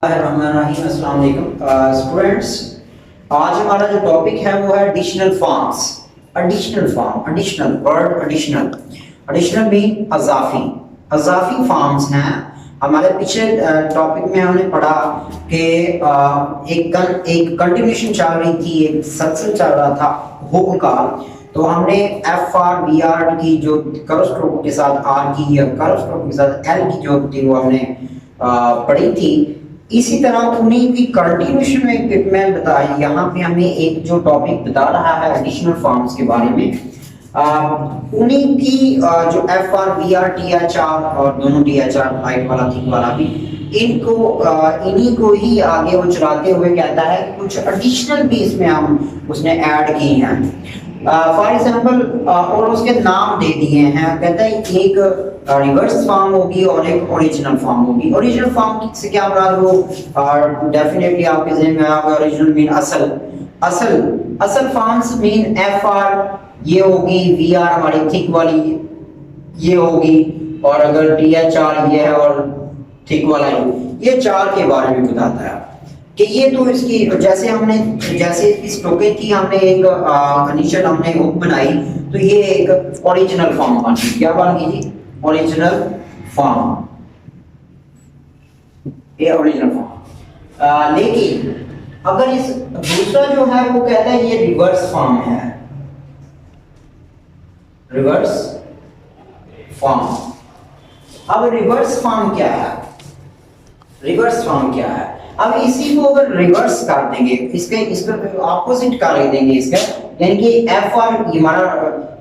अस्सलाम वालेकुम स्टूडेंट्स। आज हमारा जो टॉपिक है वो है additional forms. Additional form, additional word, additional additional mean अजाफी। अजाफी फॉर्म्स हैं। हमारे पिछले टॉपिक में हमने पढ़ा कि एक कंटिन्यूएशन चल रही थी, एक सलसल चल रहा था हुक का। तो हमने एफ आर बी आर की जो कर्व स्ट्रोक के साथ आर की या कर्व स्ट्रोक के साथ एल की जो थी वो हमने पढ़ी थी। इसी तरह उन्हीं की कंटिन्यूएशन में मैं बताया, यहाँ पे हमें एक जो टॉपिक बता रहा है एडिशनल फॉर्म्स के बारे में, उन्हीं की जो F R B R T H R और दोनों टी एच आर हाइट वाला थिक वाला भी, इनको इन्हीं को ही आगे वो चलाते हुए कहता है कि कुछ एडिशनल भी इसमें हम उसने ऐड किए हैं। फॉर एग्जांपल और उसके नाम दे दिए हैं। कहता है एक रिवर्स फॉर्म होगी और एक ओरिजिनल फॉर्म होगी। ओरिजिनल फॉर्म से क्या मुराद हो, डेफिनेटली आपके ज़हन में आएगा। ओरिजिनल मीन असल, असल फॉर्म्स मीन एफ आर ये होगी, वी आर हमारी थिक वाली ये होगी, और अगर टी एच आर ये है और थिक वाला ये चार के बारे में बताता है कि ये तो इसकी जैसे इस टोके की हमने एक इनिशियल हमने हुक बनाई, तो ये एक ओरिजिनल फॉर्म बन गई। क्या बन गई थी? ओरिजिनल फॉर्म, ये ओरिजिनल फॉर्म। लेकिन अगर इस दूसरा जो है वो कहता है ये रिवर्स फॉर्म है, रिवर्स फॉर्म। अब रिवर्स फॉर्म क्या है? रिवर्स फॉर्म क्या है? अब इसी को अगर रिवर्स कर देंगे, इसका ऑपोजिट कर देंगे इसका, यानी कि एफ आर हमारा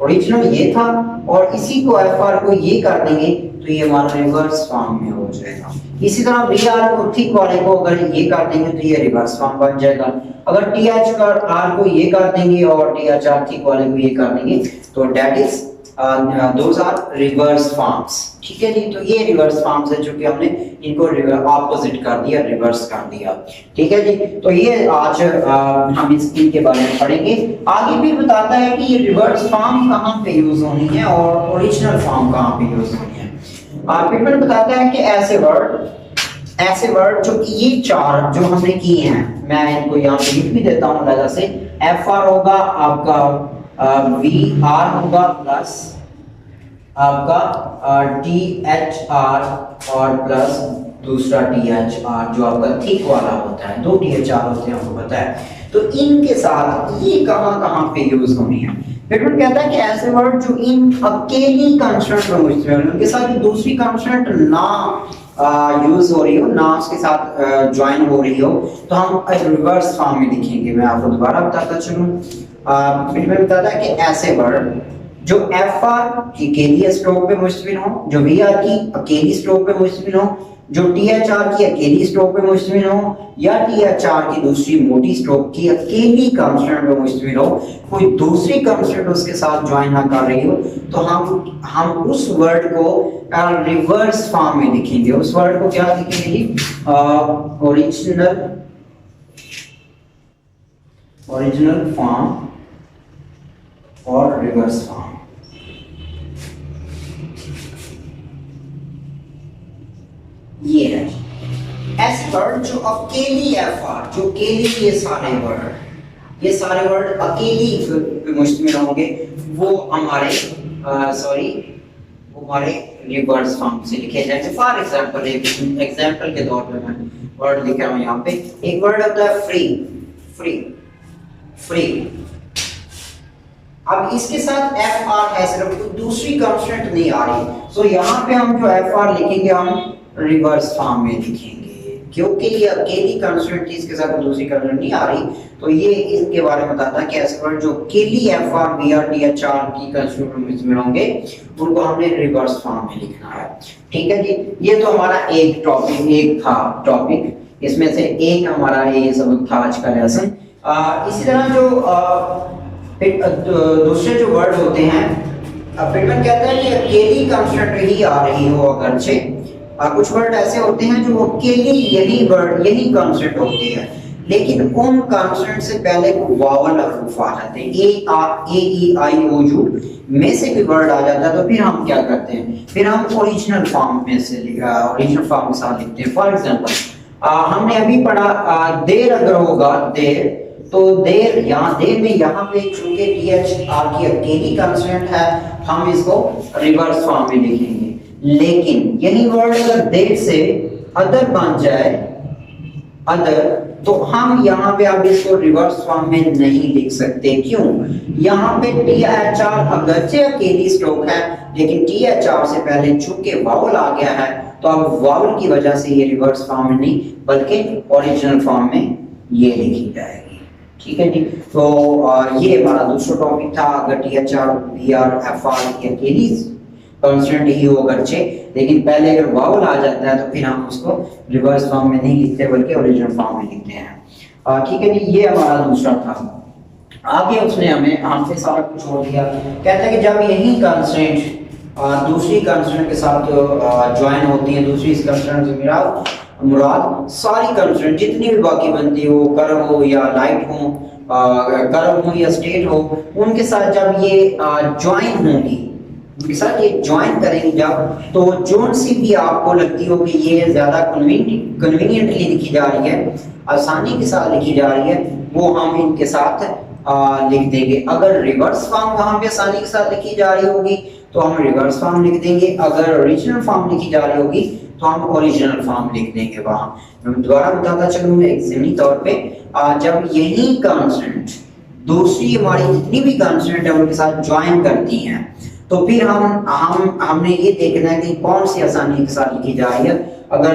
ओरिजिनल ये था और इसी को एफ आर को ये कर देंगे तो ये हमारा रिवर्स फॉर्म में हो जाएगा। इसी तरह बी आर को थिक वाले को अगर ये कर देंगे तो ये रिवर्स फॉर्म बन जाएगा। अगर टी एच आर को ये कर देंगे और टी एच आर थिक वाले को ये कर देंगे तो that is those are reverse forms. ठीक है जी, तो ये रिवर्स फॉर्म्स है जो कि हमने इनको ऑपोजिट कर दिया, रिवर्स कर दिया। ठीक है जी, तो ये आज हम इनके बारे में पढ़ेंगे। आगे भी बताता है कि ये रिवर्स फॉर्म कहाँ पे यूज होनी है और ओरिजिनल फॉर्म कहाँ पे यूज होनी है। फिर मैंने बताता है कि ऐसे वर्ड जो कि ये चार जो हमने किए हैं, मैं इनको यहाँ पे लिख भी देता हूँ अलग से। एफ आर होगा आपका, वी आर होगा प्लस आपका टी एच आर और प्लस दूसरा टी एच आर जो आपका थिक वाला होता है। दो टी एच आर होते हैं, आपको पता है। तो इनके साथ ये कहाँ कहाँ पे यूज होनी है। फिर कहता है कि ऐसे वर्ड जो इन अकेली कंसोनेंट में मुश्तमिल हो, उनके साथ दूसरी कंसोनेंट ना यूज हो रही हो, ना उसके साथ ज्वाइन हो रही हो, तो हम रिवर्स फॉर्म में लिखेंगे। मैं आपको दोबारा बताता चलूं। फिर मैं बताता है कि ऐसे वर्ड जो एफ आर की अकेली स्ट्रोक पे मुश्तमिल हो, जो वी आर की अकेली स्ट्रोक पे मुश्तमिल हो, जो टी एच आर की अकेली स्ट्रोक पे मुश्तमिल हो, या टी एच आर की दूसरी मोटी स्ट्रोक की अकेली कंसोनेंट पे मुश्तमिल हो, कोई दूसरी कंसोनेंट उसके साथ ज्वाइन ना कर रही हो, तो हम उस वर्ड को रिवर्स फॉर्म में लिखेंगे। उस वर्ड को क्या लिखेंगे? ओरिजिनल फॉर्म और रिवर्स फॉर्म। ये है ऐसे वर्ड जो अकेली एफ आर, जो अकेली ये सारे वर्ड अकेली पे मुश्तमिल होंगे, वो हमारे रिवर्स फॉर्म से लिखे जाएंगे। फॉर एग्जांपल, एक एग्जांपल के तौर पे मैं वर्ड लिख रहा हूं यहाँ पे। एक वर्ड होता है फ्री। अब इसके साथ एफ आर है, सिर्फ कोई दूसरी कंस्टेंट नहीं आ रही, तो यहाँ पे हम जो एफ आर लिखेंगे हम रिवर्स फॉर्म में लिखेंगे, क्योंकि ये अकेली कंस्टेंट थी, इसके साथ दूसरी कंस्टेंट नहीं आ रही। तो ये इसके बारे में बताता है कि ऐसे वर्ड जो अकेली F R B R T H R की कंस्टेंट में होंगे, उनको हमने रिवर्स फॉर्म में लिखना है। ठीक है जी, ये तो हमारा एक टॉपिक, इसमें से एक हमारा ये सबक था आज का लेसन। इसी तरह जो दूसरे जो वर्ड होते हैं, पिटमैन कहता है कि अकेली कंस्टेंट ही आ रही हो, अगरचे कुछ वर्ड ऐसे होते हैं जो अकेली यही कंस्टेंट होती है, लेकिन उन कंस्टेंट से पहले वावल हरूफ आ जाते हैं। ए ई आई ओ यू में से भी वर्ड आ जाता है, तो फिर हम क्या करते हैं? फिर हम ओरिजिनल फॉर्म के साथ लिखते हैं। फॉर एग्जांपल हमने अभी पढ़ा देर अगर होगा देर, तो देर यहाँ देर में यहाँ पे चूंकि टी एच आर की अकेली कंस्टेंट है, हम इसको रिवर्स फॉर्म में लिखेंगे। लेकिन यही वर्ड अगर देर से अदर बन जाए, अदर, तो हम यहाँ पे अब इसको रिवर्स फॉर्म में नहीं लिख सकते। क्यों? यहाँ पे टी एच आर अगरचे अकेली स्ट्रोक है, लेकिन टी एच आर से पहले चूंकि वावल आ गया है, तो अब वावल की वजह से ये रिवर्स फॉर्म में नहीं बल्कि ओरिजिनल फॉर्म में ये लिखी जाएगी। ठीक है जी। तो ये हमारा दूसरा टॉपिक था, अगर T H R V R F R की अकेली कांस्टेंट ही हो अगरचे, लेकिन पहले अगर वावल आ जाता है तो फिर हम उसको रिवर्स फॉर्म में नहीं लिखते बल्कि ओरिजिनल फॉर्म में लिखते हैं। ठीक है जी, ये हमारा दूसरा था। आगे उसने हमें हमसे सारा कुछ छोड़ दिया। कहता है कि जब यही कांस्टेंट दूसरी कांस्टेंट के साथ ज्वाइन होती है, दूसरी इस कांस्टेंट से मुराद सारी कांस्टेंट जितनी भी बाकी बनती हो, कर्व हो या लाइट हो, कर्व हो या स्टेट हो, उनके साथ जब ये ज्वाइन होंगी, उनके साथ ये ज्वाइन करेंगे जब, तो जोन सी भी आपको लगती हो कि ये ज्यादा कन्वीनियंटली लिखी जा रही है, आसानी के साथ लिखी जा रही है, वो हम इनके साथ लिख देंगे। अगर रिवर्स फॉर्म वहां पे आसानी के साथ लिखी जा रही होगी तो हम रिवर्स फॉर्म लिख देंगे, अगर ओरिजिनल फॉर्म लिखी जा रही होगी तो हम ओरिजिनल फॉर्म लिख देंगे। वहां दोबारा बताता चलूं मैं एग्जाम्पली तौर पे, जब यही कांस्टेंट दूसरी हमारी जितनी भी कांस्टेंट है उनके साथ ज्वाइन करती हैं, तो फिर हमने ये देखना है कि कौन सी आसानी के साथ लिखी जा रही है। अगर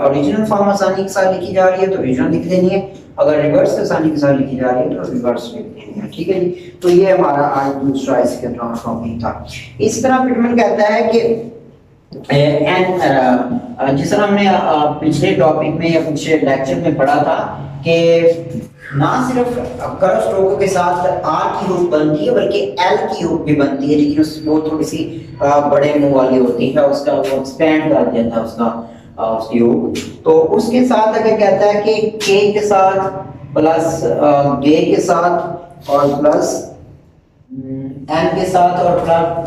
ओरिजिनल फॉर्म आसानी के साथ लिखी जा रही है तो ओरिजिनल लिख देनी है, अगर रिवर्स आसानी के साथ लिखी जा रही है तो रिवर्स लिख देनी है। ठीक है जी। तो ये हमारा आज दूसरा इसका टॉपिक था। इस तरह पिटमैन कहता है कि जिस तरह हमने पिछले टॉपिक में या पिछले लेक्चर में पढ़ा था कि ना सिर्फ कर्व स्ट्रोक के साथ आर की हुक बनती है बल्कि एल की हुक भी बनती है, लेकिन वो थोड़ी सी बड़े मुंह वाली होती है, उसका वो एक्सपेंड कर देता है उसकी हुक। तो उसके साथ अगर कहता है कि के के साथ प्लस गे के साथ और प्लस एन के साथ और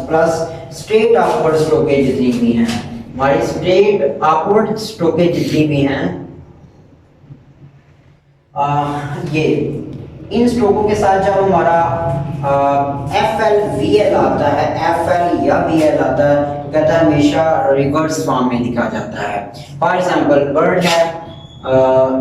प्लस स्ट्रेट अपवर्ड स्ट्रोकेज जितनी भी हैं, हमारी स्ट्रेट अपवर्ड स्ट्रोकेज जितनी भी हैं, ये इन स्ट्रोकों के साथ जब हमारा एफ एल वी एल आता है, एफ एल या वी एल आता है, तो कहता है हमेशा रिवर्स फॉर्म में लिखा जाता है। फॉर एग्जांपल बर्ड है,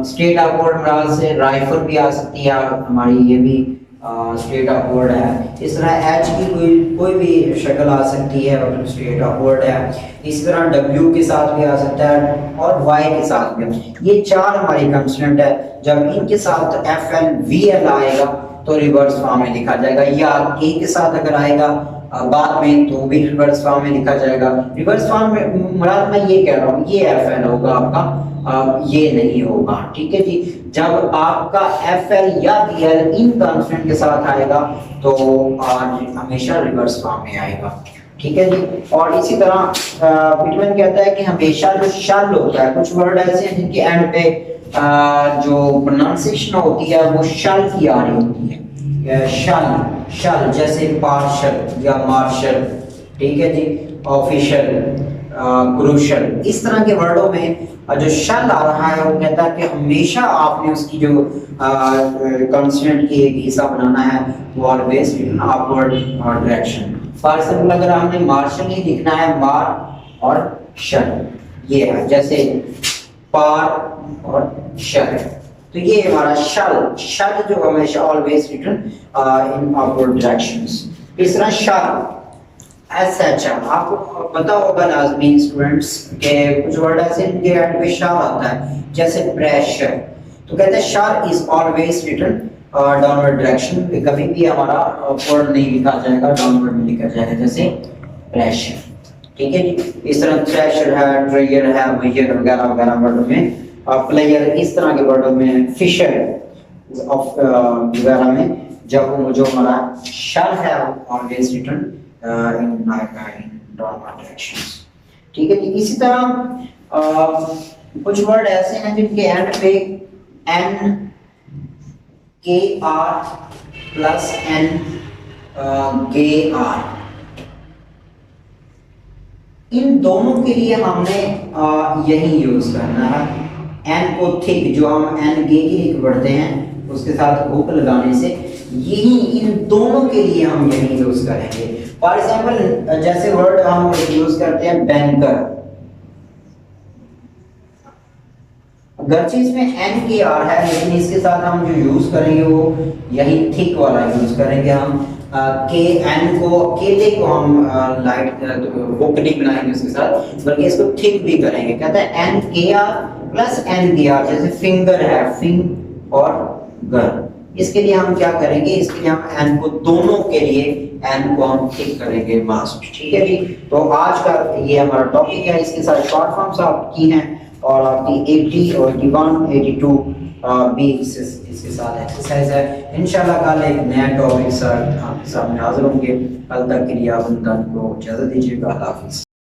स्ट्रेट अपवर्ड मराज से राइफल भी आ सकती है हमारी, ये भी स्ट्रेट अपवर्ड है। इस तरह एच की कोई भी शक्ल आ सकती है और स्ट्रेट अपवर्ड है। इस तरह डब्ल्यू के साथ भी आ सकता है और वाई के साथ भी। ये चार हमारी कंस्टेंट है, जब इनके साथ एफ एल वी एल आएगा तो रिवर्स फॉर्म में लिखा जाएगा, या के के साथ अगर आएगा बाद में तो भी रिवर्स फॉर्म में लिखा जाएगा। रिवर्स फॉर्म में मुराद मैं ये कह रहा हूँ, ये एफ एल होगा आपका, ये नहीं होगा। ठीक है जी। जब आपका एफ एल या वी एल इन कॉन्स्टेंट के साथ आएगा तो हमेशा रिवर्स फॉर्म में आएगा। ठीक है जी। और इसी तरह पिटमैन कहता है कि हमेशा जो शल होता है, कुछ वर्ड ऐसे हैं जिनके एंड पे जो प्रोनाउंसिएशन होती है वो शल की आ रही होती है, शल जैसे पार्शल या मार्शल। ठीक है जी। ऑफिशियल, क्रूशल, इस तरह के वर्डों में जो शल आ रहा है वो कहता है कि हमेशा आपने उसकी जो कॉन्सोनेंट की एक हिस्सा बनाना है वो always upward direction. For example अगर हमने मार्शल ही लिखना है, मार और शल, ये है जैसे पार और शल, तो ये हमारा शल जो हमेशा always written in upward directions. इस तरह शल अच्छा, आपको पता होगा लाजमी स्टूडेंट्स के कुछ वर्ड ऐसे इनके एंड पे शल आता है, जैसे प्रेशर, तो कहते हैं shall is always written downward direction, कभी भी हमारा अपवर्ड नहीं लिखा जाएगा, डाउनवर्ड में लिखा जाएगा, जैसे प्रेशर। ठीक है जी। इस तरह थ्रेशर है, ट्रेयर है, मेजर वगैरह वगैरह वर्डों में, प्लेयर, इस तरह के वर्डों में, फिशर वगैरह में जब जो हमारा शल है always written in downward directions। ठीक है जी। इसी तरह कुछ वर्ड ऐसे हैं जिनके एंड पे एन के आर प्लस एन के आर, इन दोनों के लिए हमने यही यूज करना है, एन को थिक, जो हम एन गे के लिए पढ़ते हैं उसके साथ हुक लगाने से, यही इन दोनों के लिए हम यही यूज करेंगे। फॉर एग्जाम्पल जैसे वर्ड हम यूज करते हैं बैंकर, अगरचे इसमें एन के आर है लेकिन इसके साथ हम जो यूज करेंगे वो यही थिक वाला यूज करेंगे। हम के एन को, केले को हम लाइट हुक नहीं बनाएंगे उसके साथ, बल्कि इसको थिक भी करेंगे। कहता है एन के आर प्लस एन के आर, जैसे फिंगर है, फिंग और गर, इसके लिए हम क्या करेंगे, इसके लिए हम एन को, दोनों के लिए एन को हम थिक करेंगे मास्ट। ठीक है जी। तो आज का ये हमारा टॉपिक है, इसके साथ शॉर्ट फॉर्म्स आपकी हैं और आपकी 80 और 81 82 भी इसके साथ एक्सरसाइज है। इंशाल्लाह कल एक नया टॉपिक आपके सामने हाजिर होंगे। कल तक के लिए आप उन को इजाजत दीजिएगा। अल्लाह हाफिज़।